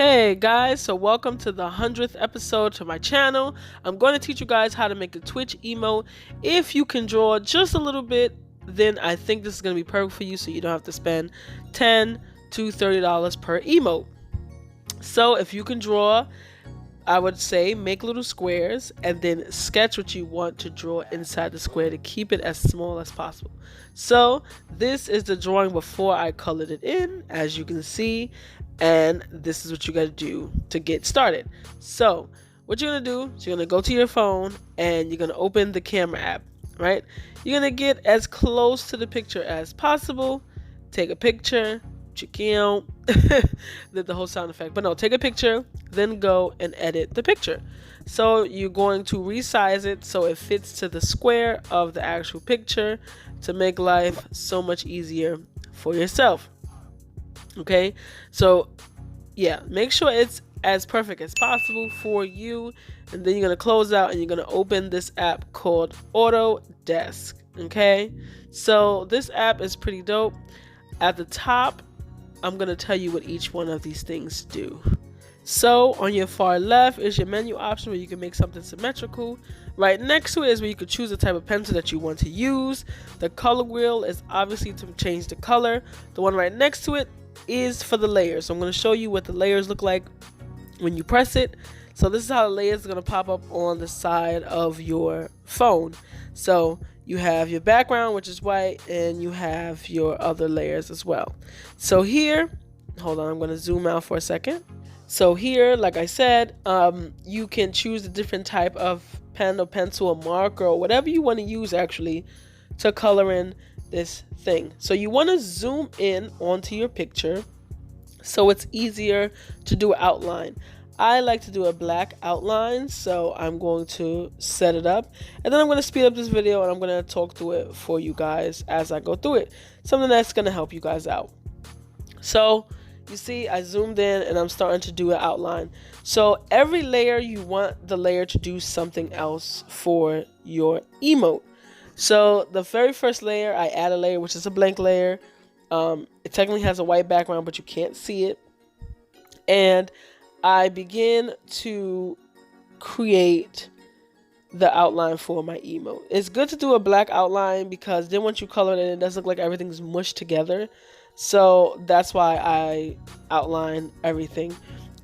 Hey guys, so welcome to the 100th episode to my channel. I'm going to teach you guys how to make a Twitch emote. If you can draw just a little bit, then I think this is going to be perfect for you, so you don't have to spend $10 to $30 per emote. So if you can draw, I would say make little squares and then sketch what you want to draw inside the square to keep it as small as possible. So this is the drawing before I colored it in, as you can see, and this is what you got to do to get started. So what you're going to do is you're going to go to your phone and you're going to open the camera app, right? You're going to get as close to the picture as possible, take a picture, did the whole sound effect, but no, take a picture, then go and edit the picture. So you're going to resize it so it fits to the square of the actual picture to make life so much easier for yourself. Okay, so yeah, make sure it's as perfect as possible for you, and then you're going to close out and you're going to open this app called AUTODESK. Okay, so this app is pretty dope. At the top, I'm going to tell you what each one of these things do. So on your far left is your menu option where you can make something symmetrical. Right next to it is where you can choose the type of pencil that you want to use. The color wheel is obviously to change the color. The one right next to it is for the layers. So I'm going to show you what the layers look like when you press it. So this is how the layers are going to pop up on the side of your phone. So you have your background, which is white, and you have your other layers as well. So here, hold on, I'm going to zoom out for a second. So here, like I said, you can choose a different type of pen or pencil or marker or whatever you want to use actually to color in this thing. So you want to zoom in onto your picture so it's easier to do an outline. I like to do a black outline, so I'm going to set it up, and then I'm going to speed up this video and I'm going to talk through it for you guys as I go through it. Something that's going to help you guys out. So you see, I zoomed in and I'm starting to do an outline. So every layer, you want the layer to do something else for your emote. So the very first layer, I add a layer, which is a blank layer. It technically has a white background, but you can't see it. And I begin to create the outline for my emote. It's good to do a black outline because then once you color it in, it doesn't look like everything's mushed together. So that's why I outline everything,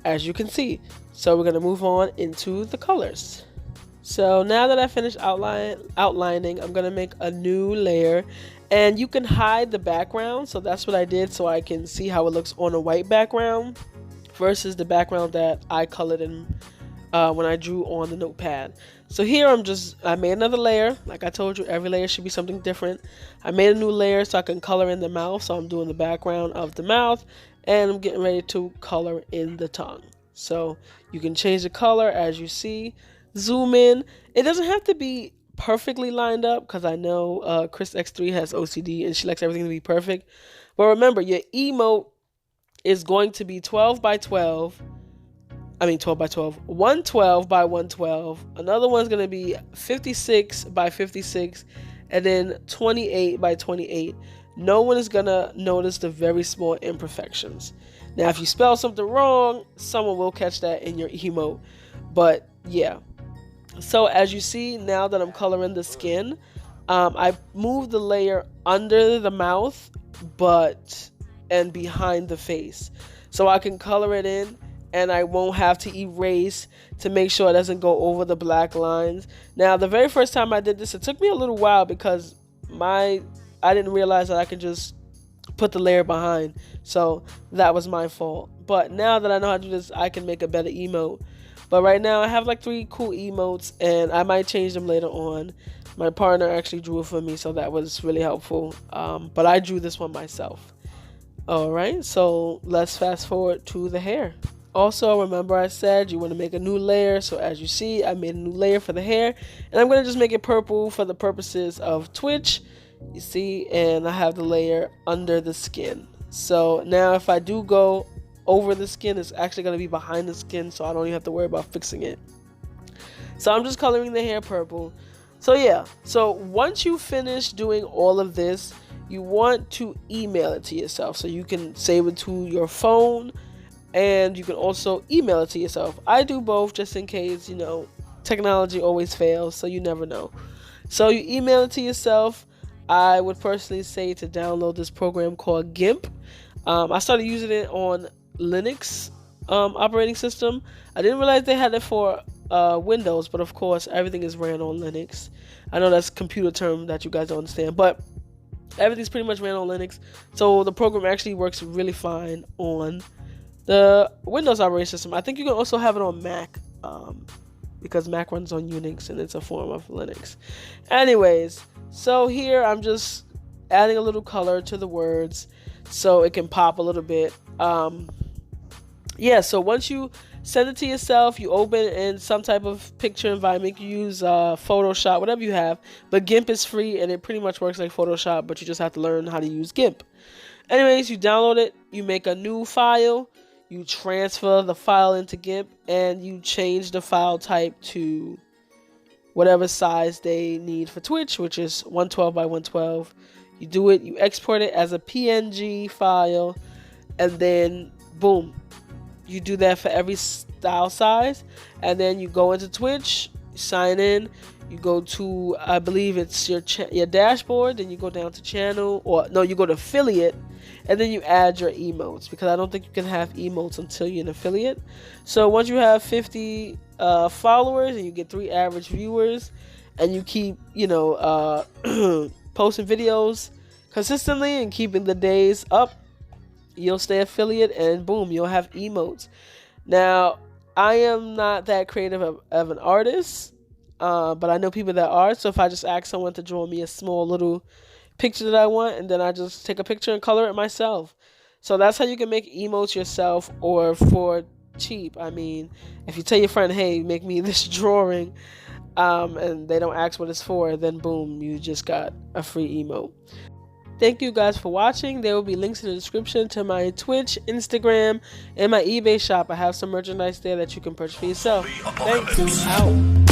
as you can see. So we're going to move on into the colors. So now that I finished outlining, I'm going to make a new layer. And you can hide the background. So that's what I did, so I can see how it looks on a white background versus the background that I colored in when I drew on the notepad. So here I made another layer. Like I told you, every layer should be something different. I made a new layer so I can color in the mouth. So I'm doing the background of the mouth, and I'm getting ready to color in the tongue. So you can change the color as you see. Zoom in. It doesn't have to be perfectly lined up because I know Chris X3 has OCD and she likes everything to be perfect. But remember, your emote is going to be 12 by 12. I mean 12 by 12. 112 by 112. Another one's going to be 56 by 56. And then 28 by 28. No one is going to notice the very small imperfections. Now, if you spell something wrong, someone will catch that in your emote. But yeah. So as you see, now that I'm coloring the skin, I moved the layer under the mouth, and behind the face, so I can color it in and I won't have to erase to make sure it doesn't go over the black lines. Now, the very first time I did this, it took me a little while because I didn't realize that I could just put the layer behind, so that was my fault. But now that I know how to do this, I can make a better emote. But right now I have like 3 cool emotes, and I might change them later on. My partner actually drew it for me, so that was really helpful. But I drew this one myself. Alright, so let's fast forward to the hair. Also, remember I said you want to make a new layer. So as you see, I made a new layer for the hair. And I'm going to just make it purple for the purposes of Twitch. You see, and I have the layer under the skin. So now if I do go over the skin, it's actually going to be behind the skin, so I don't even have to worry about fixing it. So I'm just coloring the hair purple. So yeah, so once you finish doing all of this, you want to email it to yourself so you can save it to your phone and you can also email it to yourself. I do both just in case, technology always fails, so you never know. So you email it to yourself. I would personally say to download this program called GIMP. I started using it on Linux operating system. I didn't realize they had it for Windows, but of course everything is ran on Linux. I know that's a computer term that you guys don't understand, but everything's pretty much ran on Linux. So the program actually works really fine on the Windows operating system. I think you can also have it on Mac, because Mac runs on Unix and it's a form of Linux. Anyways, so here I'm just adding a little color to the words so it can pop a little bit. So once you send it to yourself, you open it in some type of picture environment. You use Photoshop, whatever you have, but GIMP is free and it pretty much works like Photoshop, but you just have to learn how to use GIMP. Anyways, you download it, you make a new file, you transfer the file into GIMP, and you change the file type to whatever size they need for Twitch, which is 112 by 112. You do it, you export it as a PNG file, and then boom, you do that for every style size, and then you go into Twitch, you sign in, you go to, I believe it's your dashboard, then you go down to channel, or no, you go to affiliate, and then you add your emotes, because I don't think you can have emotes until you're an affiliate. So once you have 50 followers and you get 3 average viewers, and you keep, posting videos consistently and keeping the days up, you'll stay affiliate, and boom, you'll have emotes. Now, I am not that creative of an artist, but I know people that are. So if I just ask someone to draw me a small little picture that I want, and then I just take a picture and color it myself. So that's how you can make emotes yourself, or for cheap. I mean, if you tell your friend, hey, make me this drawing, and they don't ask what it's for, then boom, you just got a free emote. Thank you guys for watching. There will be links in the description to my Twitch, Instagram, and my eBay shop. I have some merchandise there that you can purchase for yourself. Thanks. Out.